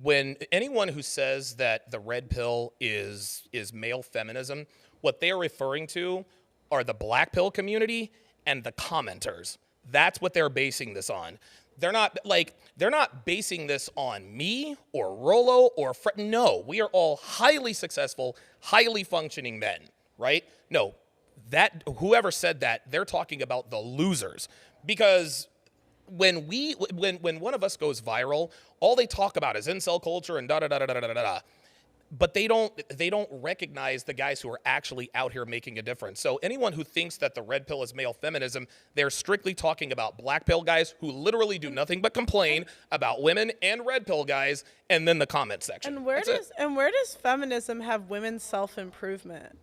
when anyone who says that the red pill is male feminism, what they're referring to are the black pill community and the commenters. That's what they're basing this on. They're not basing this on me or Rollo or no, we are all highly successful, highly functioning men, right? No, that whoever said that, they're talking about the losers. Because when one of us goes viral, all they talk about is incel culture and da da da da da da da. But they don't recognize the guys who are actually out here making a difference. So anyone who thinks that the red pill is male feminism, they're strictly talking about black pill guys who literally do nothing but complain about women, and red pill guys, and then the comment section. And where does feminism have women's self-improvement?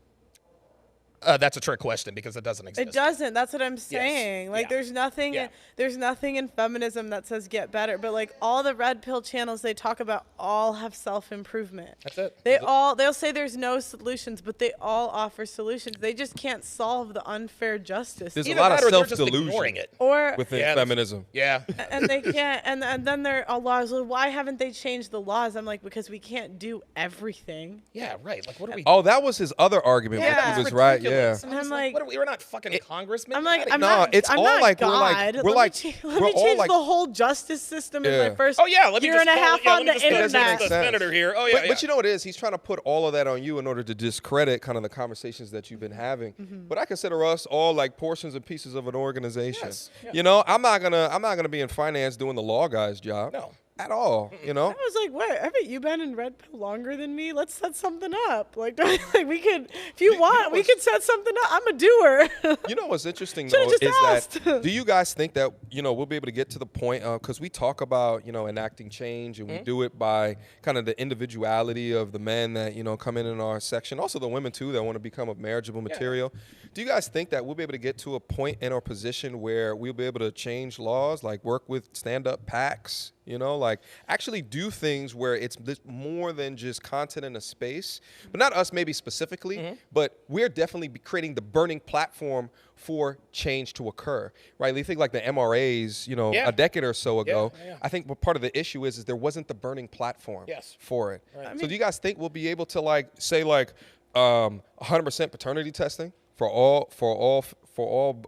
That's a trick question because it doesn't exist. It doesn't. That's what I'm saying. Yes. Like, Yeah. there's nothing in feminism that says get better. But like all the red pill channels they talk about all have self-improvement. That's it. They'll say there's no solutions, but they all offer solutions. They just can't solve the unfair justice. There's Either a lot that of or they're just self-delusion ignoring it. within feminism. Yeah. And they can't. And then there are laws. Well, why haven't they changed the laws? I'm like, because we can't do everything. Yeah, right. Like, what are we? Oh, that was his other argument. Yeah. Which he was right. Yeah. Ridiculous. And I'm like, we're not fucking congressmen. I'm like, Get I'm outta here. not. it's I'm all not like God. we're like Let we're me all change like the whole justice system in Yeah. my first Oh yeah, let me year just and a half call, on let me the just internet. the senator here. Oh yeah, But you know what it is? He's trying to put all of that on you in order to discredit kind of the conversations that you've been having. But I consider us all like portions and pieces of an organization. Yes. Yeah. You know, I'm not gonna be in finance doing the law guy's job. No. At all. You know? I was like, wait, haven't you been in red pill longer than me? Let's set something up. Like we could, if you want, we could set something up. I'm a doer. You know what's interesting Should've though just is asked. that do you guys think that we'll be able to get to the point because we talk about enacting change and we do it by kind of the individuality of the men that come in our section, also the women too that want to become a marriageable material. Do you guys think that we'll be able to get to a point in our position where we'll be able to change laws, like work with stand-up PACs? Like actually do things where it's more than just content in a space, but not us maybe specifically, but we're definitely creating the burning platform for change to occur, right? You think like the MRAs, a decade or so ago, I think what part of the issue is there wasn't the burning platform for it. Right. So do you guys think we'll be able to say 100% paternity testing for all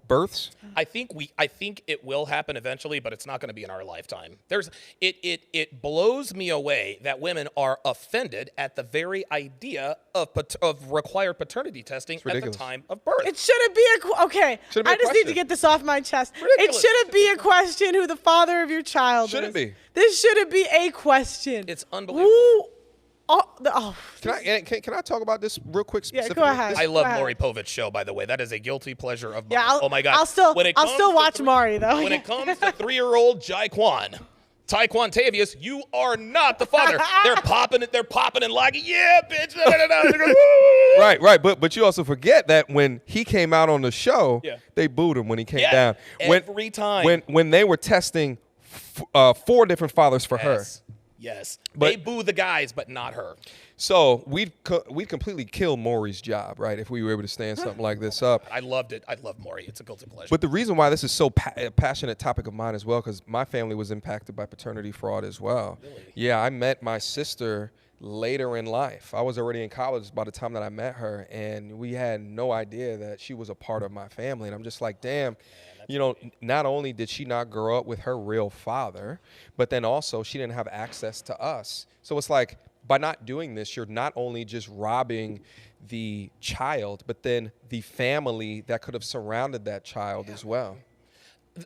births? I think it will happen eventually, but it's not going to be in our lifetime. It blows me away that women are offended at the very idea of required paternity testing at the time of birth. It shouldn't be I just need to get this off my chest. Ridiculous. It shouldn't be a question who the father of your child shouldn't is. Be. This shouldn't be a question. It's unbelievable. Can I talk about this real quick? Yeah, go ahead. I love Maury Povich's show, by the way. That is a guilty pleasure of mine. Yeah, oh my God. I'll still watch Maury though. When it comes to 3-year-old Taekwon Tavius, you are not the father. They're popping and like, yeah, bitch. Right. But you also forget that when he came out on the show, they booed him when he came down. Every time. When they were testing 4 different fathers for her. Yes. But they boo the guys, but not her. So we'd completely kill Maury's job, right, if we were able to stand something like this up. I loved it. I love Maury. It's a guilty pleasure. But the reason why this is so a passionate topic of mine as well, because my family was impacted by paternity fraud as well. Really? Yeah, I met my sister later in life. I was already in college by the time that I met her, and we had no idea that she was a part of my family. And I'm just like, damn. Not only did she not grow up with her real father, but then also she didn't have access to us. So it's like, by not doing this, you're not only just robbing the child, but then the family that could have surrounded that child as well.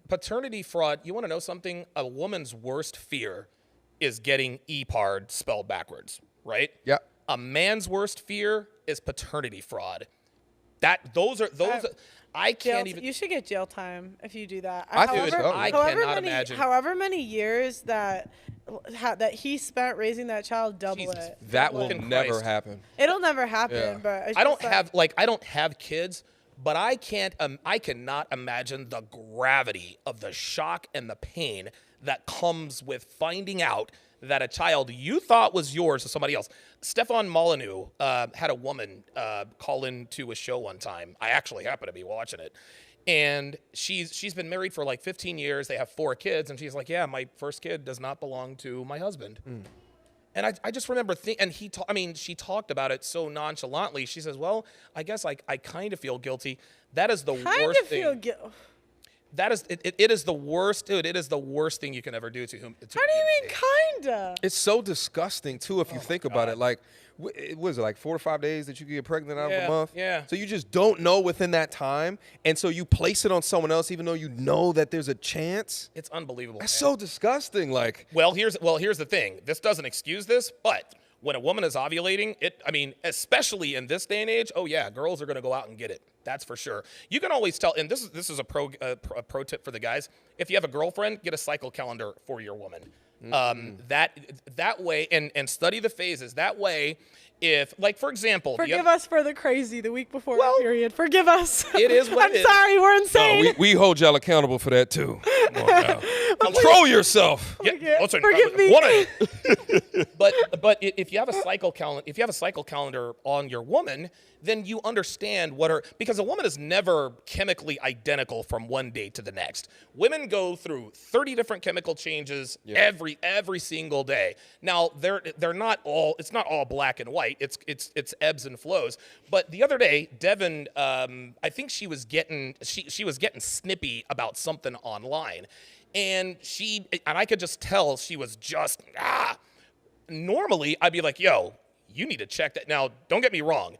Paternity fraud, you want to know something? A woman's worst fear is getting EPARD spelled backwards, right? Yeah. A man's worst fear is paternity fraud. I can't even. You should get jail time if you do that. I cannot imagine. However many years that he spent raising that child, double Jesus. it. That will never happen. It'll never happen. Yeah. But it's I don't just I don't have kids, but I cannot imagine the gravity of the shock and the pain that comes with finding out that a child you thought was yours is somebody else. Stefan Molyneux had a woman call into a show one time. I actually happened to be watching it. And she's been married for like 15 years. They have 4 kids. And she's like, yeah, my first kid does not belong to my husband. And I just remember and she talked about it so nonchalantly. She says, "Well, I guess I kind of feel guilty." That is the worst thing. That is it is the worst, dude. It is the worst thing you can ever do to him. How do you mean kinda? It's so disgusting too if you think about it. Like, was it like 4 to 5 days that you could get pregnant out of a month? Yeah. So you just don't know within that time, and so you place it on someone else, even though you know that there's a chance. It's unbelievable. That's so disgusting. Like, well, here's the thing. This doesn't excuse this, but when a woman is ovulating, especially in this day and age, oh yeah, girls are gonna go out and get it. That's for sure. You can always tell, and this is a pro tip for the guys. If you have a girlfriend, get a cycle calendar for your woman. That way, and study the phases. That way, if, like, for example, forgive us for the crazy the week before the period. Forgive us. It is what it is. I'm sorry, we're insane. no, we hold y'all accountable for that too. Come on now. Control yourself. Forgive me. But if you have a cycle calendar on your woman, then you understand because a woman is never chemically identical from one day to the next. Women go through 30 different chemical changes every single day. Now they're not all, it's not all black and white. It's ebbs and flows. But the other day, Devin, I think she was getting snippy about something online. And I could just tell she was just, normally I'd be like, yo, you need to check that. Now, don't get me wrong.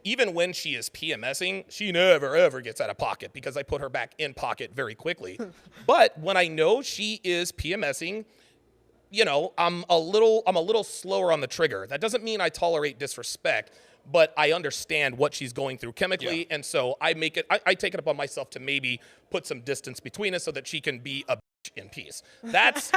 Even when she is PMSing, she never, ever gets out of pocket because I put her back in pocket very quickly. But when I know she is PMSing, I'm a little slower on the trigger. That doesn't mean I tolerate disrespect, but I understand what she's going through chemically. And so I take it upon myself to maybe put some distance between us so that she can be a bitch in peace. That's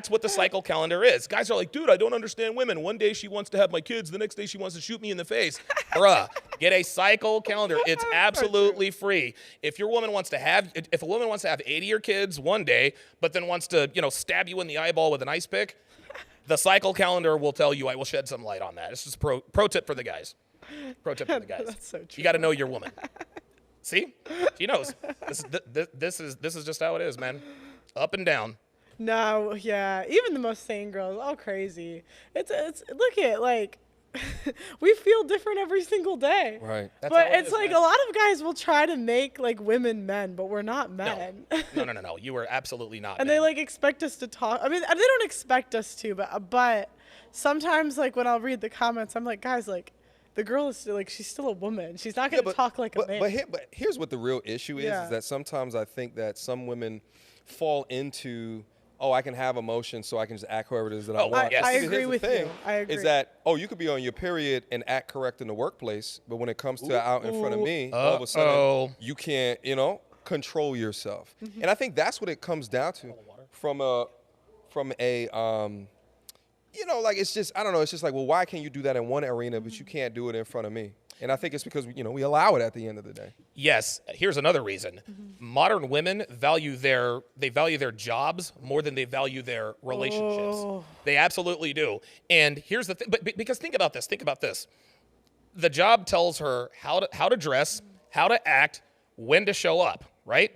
what the cycle calendar is. Guys are like, dude, I don't understand women. One day she wants to have my kids. The next day she wants to shoot me in the face. Bruh, get a cycle calendar. It's absolutely free. If a woman wants to have 80 of your kids one day, but then wants to, stab you in the eyeball with an ice pick, the cycle calendar will tell you. I will shed some light on that. It's just pro tip for the guys. Pro tip for the guys. That's so true. You got to know your woman. See? She knows. This is just how it is, man. Up and down. No, yeah. Even the most sane girls, all crazy. It's look at, like, we feel different every single day. Right. That's but how it it's is, like man. a lot of guys will try to make like women men, but we're not men. No. You are absolutely not. And man. they like expect us to talk. I mean, they don't expect us to, but sometimes like when I'll read the comments, I'm like, guys, like the girl is still, like, she's still a woman. She's not gonna talk like a man. But here's what the real issue is that sometimes I think that some women fall into, oh, I can have emotions, so I can just act however it is that I want. Yes. I Here's agree the with thing, you. I agree. Is that, you could be on your period and act correct in the workplace, but when it comes to out in front of me, all of a sudden you can't, control yourself. And I think that's what it comes down to from a like, it's just, I don't know, it's just like, well, why can you do that in one arena, but you can't do it in front of me? And I think it's because, we allow it at the end of the day. Yes, here's another reason. Modern women value their jobs more than they value their relationships. They absolutely do. And here's the thing, but because think about this. The job tells her how to dress, how to act, when to show up, right?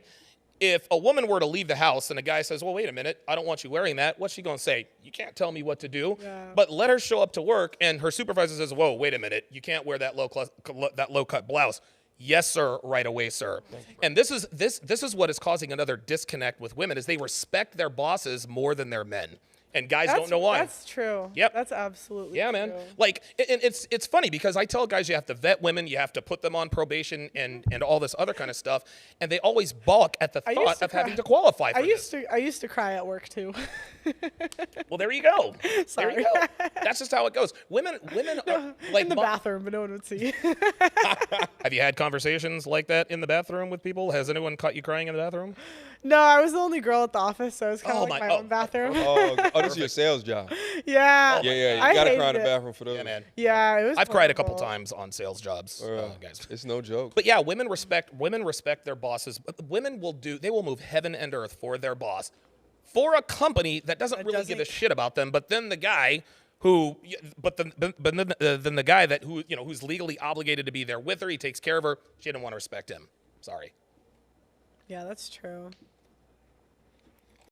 If a woman were to leave the house and a guy says, well, wait a minute, I don't want you wearing that, what's she going to say? You can't tell me what to do. Yeah. But let her show up to work and her supervisor says, whoa, wait a minute, you can't wear that low-cut blouse. Yes, sir, right away, sir. And this is what is causing another disconnect with women, is they respect their bosses more than their men. And guys don't know why. That's true. Yep. That's absolutely true. Man. Like, and it's funny because I tell guys you have to vet women, you have to put them on probation and all this other kind of stuff, and they always balk at the thought of having to qualify for this. I used to cry at work too. Well, there you go. Sorry. There you go. That's just how it goes. Women are like in the bathroom, but no one would see. Have you had conversations like that in the bathroom with people? Has anyone caught you crying in the bathroom? No, I was the only girl at the office, so it was kind of like my own bathroom. This is your sales job. Yeah. Yeah. You got to cry in the bathroom for those. Yeah, man. Yeah, it was. I've cried a couple times on sales jobs, guys. It's no joke. But yeah, women respect their bosses. Women will move heaven and earth for their boss, for a company that doesn't really give a shit about them. But then the guy then the guy that who's legally obligated to be there with her, he takes care of her. She didn't want to respect him. Sorry. Yeah, that's true.